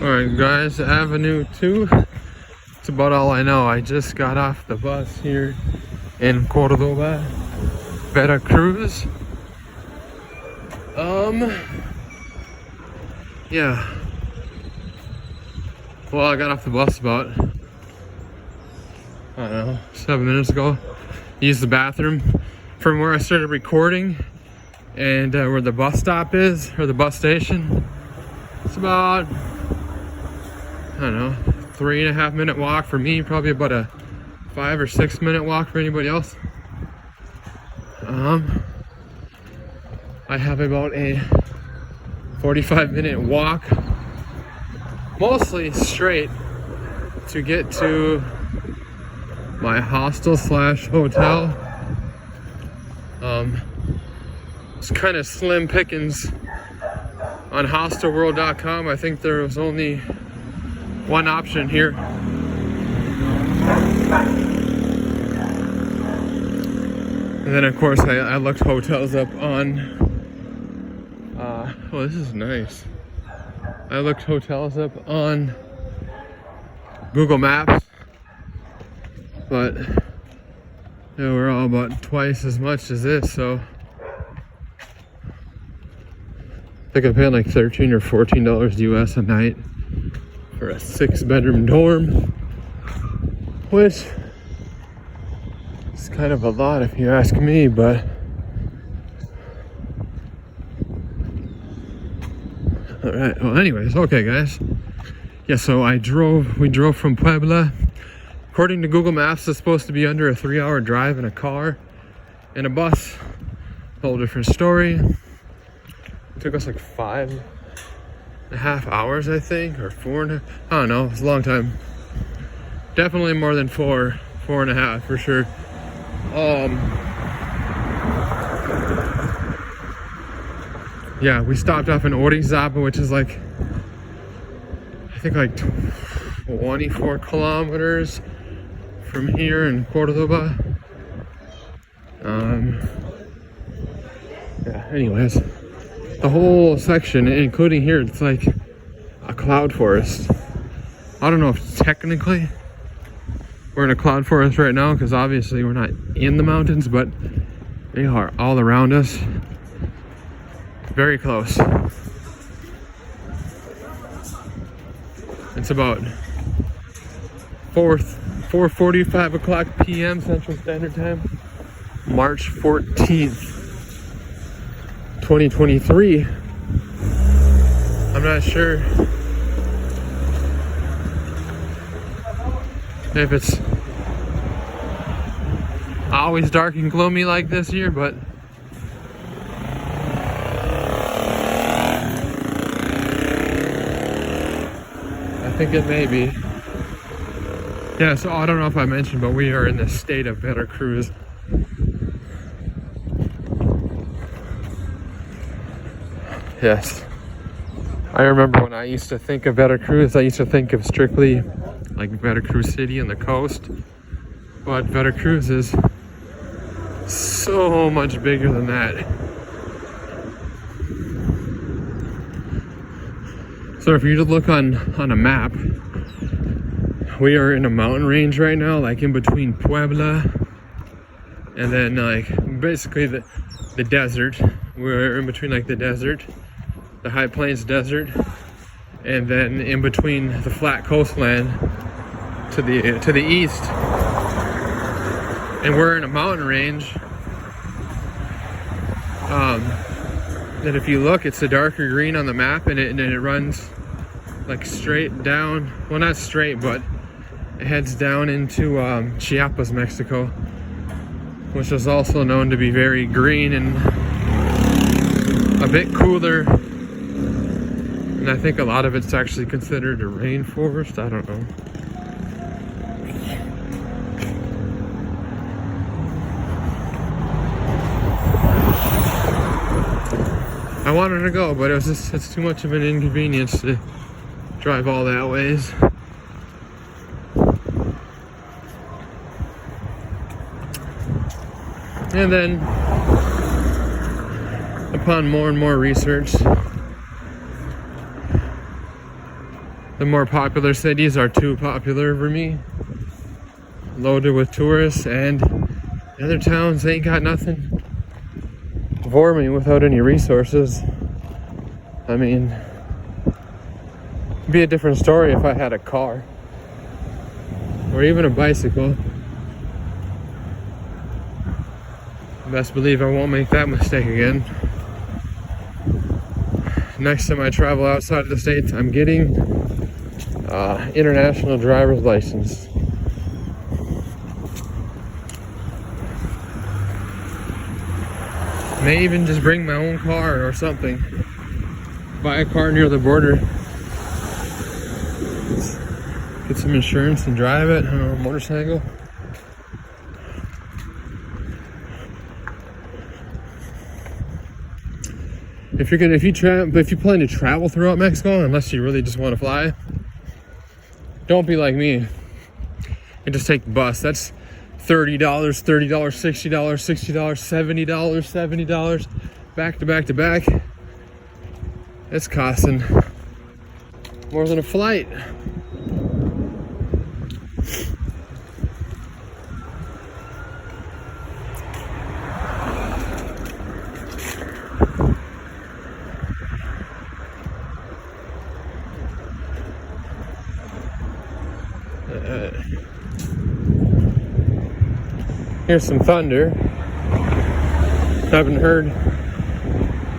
Alright guys, Avenue 2. It's about all I know. I just got off the bus here in Córdoba Veracruz. Yeah. Well, I got off the bus about, I don't know, 7 minutes ago. Used the bathroom from where I started recording and where the bus stop is, or the bus station. It's about, I don't know, 3.5 minute walk for me, probably about a 5 or 6 minute walk for anybody else. I have about a 45-minute walk, mostly straight, to get to my hostel slash hotel. It's kind of slim pickings on hostelworld.com. I think there was only one option here. And then of course I looked hotels up on oh, this is nice. I looked hotels up on Google Maps, but they were all about twice as much as this, so I think I paid like $13 or $14 US a night for a 6-bedroom dorm, which is kind of a lot if you ask me, but all right. Well, anyways, okay, guys. Yeah, so we drove from Puebla. According to Google Maps, it's supposed to be under a 3-hour drive in a car. In a bus, whole different story. It took us like 5.5 hours, I think, or 4.5. I don't know. It's a long time. Definitely more than 4.5 for sure. Yeah, we stopped off in Orizaba, which is like, I think like 24 kilometers from here in Cordoba. Yeah, anyways, the whole section, including here, it's like a cloud forest. I don't know if technically we're in a cloud forest right now, because obviously we're not in the mountains, but they are all around us. Very close. It's about 4:45 o'clock p.m. Central Standard Time, March 14th, 2023. I'm not sure if it's always dark and gloomy like this here, but I think it may be. Yeah, so I don't know if I mentioned, but we are in the state of Veracruz. Yes. I remember when I used to think of Veracruz, I used to think of strictly like Veracruz City and the coast. But Veracruz is so much bigger than that. So if you just look on a map, we are in a mountain range right now, like in between Puebla and then like basically the desert. We're in between like the desert, the high plains desert, and then in between the flat coastland to the east. And we're in a mountain range that if you look, it's a darker green on the map, and it runs like straight down, well not straight, but it heads down into Chiapas, Mexico, which is also known to be very green and a bit cooler, and I think a lot of it's actually considered a rainforest. I don't know. I wanted to go, but it's too much of an inconvenience to drive all that ways. And then, upon more and more research, The more popular cities are too popular for me. Loaded with tourists, and the other towns ain't got nothing for me without any resources. I mean, it'd be a different story if I had a car or even a bicycle. Best believe I won't make that mistake again. Next time I travel outside of the States, I'm getting international driver's license. May even just bring my own car or something. Buy a car near the border. Get some insurance and drive it on a motorcycle. If you plan to travel throughout Mexico, unless you really just want to fly, don't be like me and just take the bus. That's $30, $60, $70, $70, back to back to back. It's costing more than a flight. Here's some thunder. Haven't heard.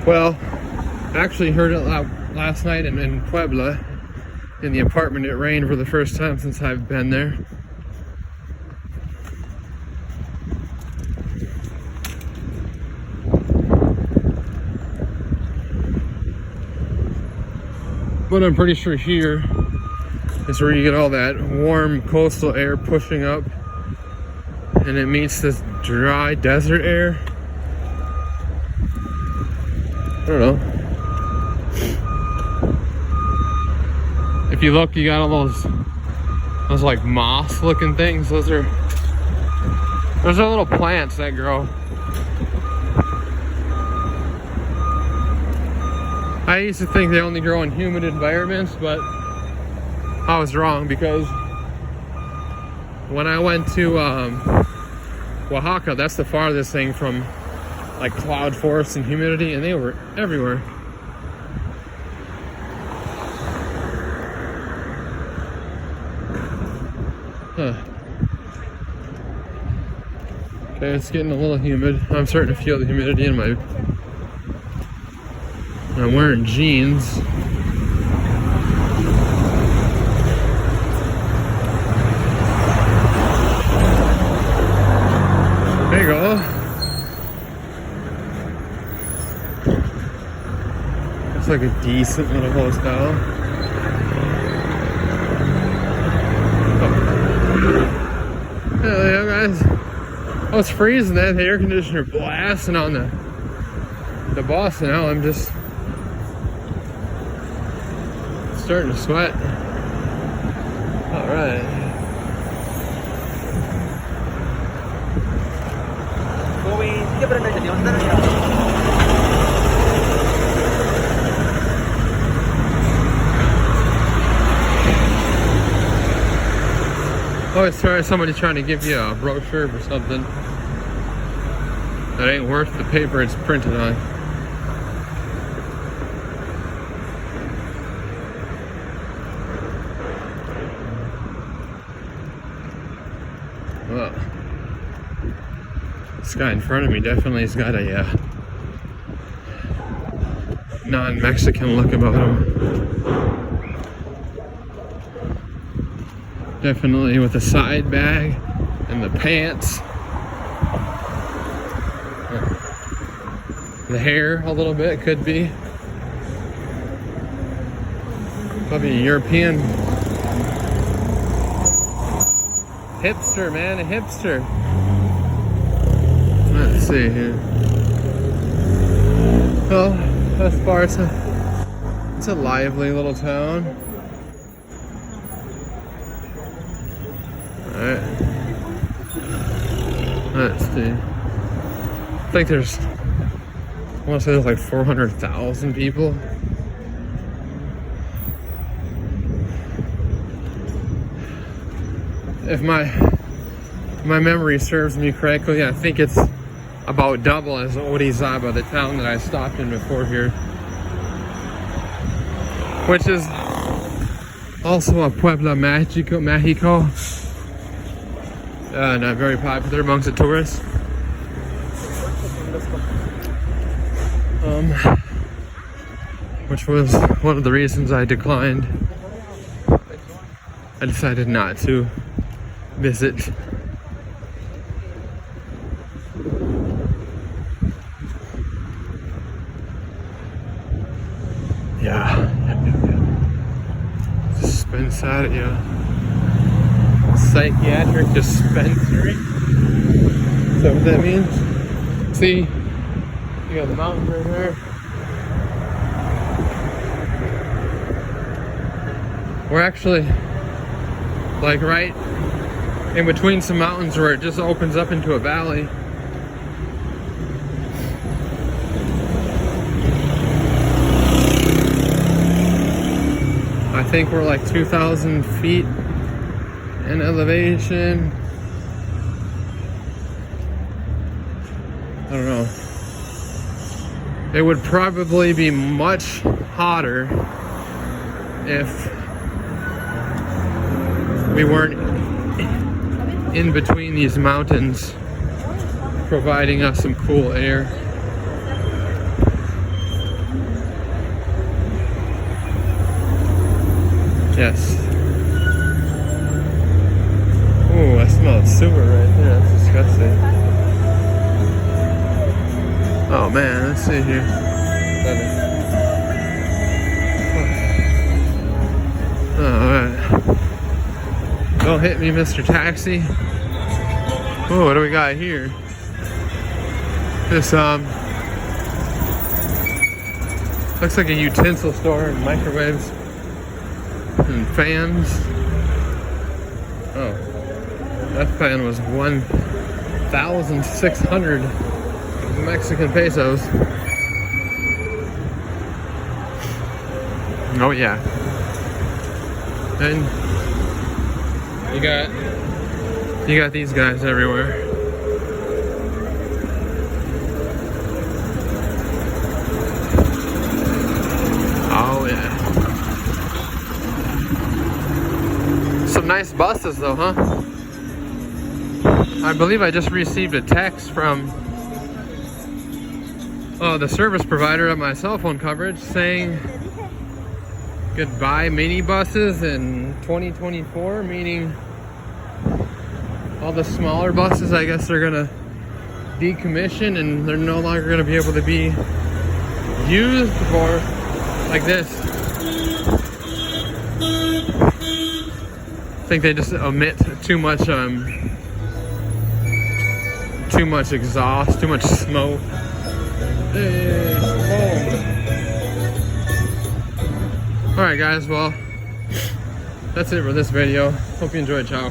Well, actually heard it last night in Puebla. In the apartment, it rained for the first time since I've been there. But I'm pretty sure here is where you get all that warm coastal air pushing up, and it meets this dry desert air. I don't know. If you look, you got all those like moss looking things. Those are little plants that grow. I used to think they only grow in humid environments, but I was wrong, because when I went to Oaxaca, that's the farthest thing from like cloud forests and humidity, and they were everywhere. Huh. Okay, it's getting a little humid. I'm starting to feel the humidity in my... I'm wearing jeans. There you go. It's like a decent little hostel. Oh. There you go, guys. Oh, it's freezing. That air conditioner blasting on the bus, and now I'm just starting to sweat. All right. Oh, it's somebody trying to give you a brochure or something that ain't worth the paper it's printed on. Well, this guy in front of me definitely has got a non-Mexican look about him. Definitely with a side bag and the pants. The hair a little bit, could be. Probably a European. Hipster, man, a hipster. Let's see here. Well, thus far it's a lively little town. Alright. Let's see. I think there's, I want to say there's like 400,000 people. if my memory serves me correctly, I think it's about double as Orizaba, the town that I stopped in before here, which is also a Puebla Mexico, and very popular amongst the tourists. Which was one of the reasons I declined. I decided not to visit. Yeah. Dispensaria. Psychiatric dispensary. Is that what that means? See? You got the mountain right there. We're actually like right in between some mountains where it just opens up into a valley. I think we're like 2,000 feet in elevation. I don't know. It would probably be much hotter if we weren't in between these mountains, providing us some cool air. Yes. Ooh, I smell sewer right there. That's disgusting. Oh man, let's see here. Alright. Don't hit me, Mr. Taxi. Oh, what do we got here? This looks like a utensil store and microwaves and fans. Oh, that fan was 1,600 Mexican pesos. Oh yeah. And you got these guys everywhere. Oh yeah. Some nice buses though, huh? I believe I just received a text from the service provider of my cell phone coverage saying goodbye minibuses in 2024, meaning all the smaller buses, I guess they're gonna decommission and they're no longer gonna be able to be used for like this. I think they just emit too much exhaust, too much smoke. Alright guys, well, that's it for this video. Hope you enjoyed. Ciao.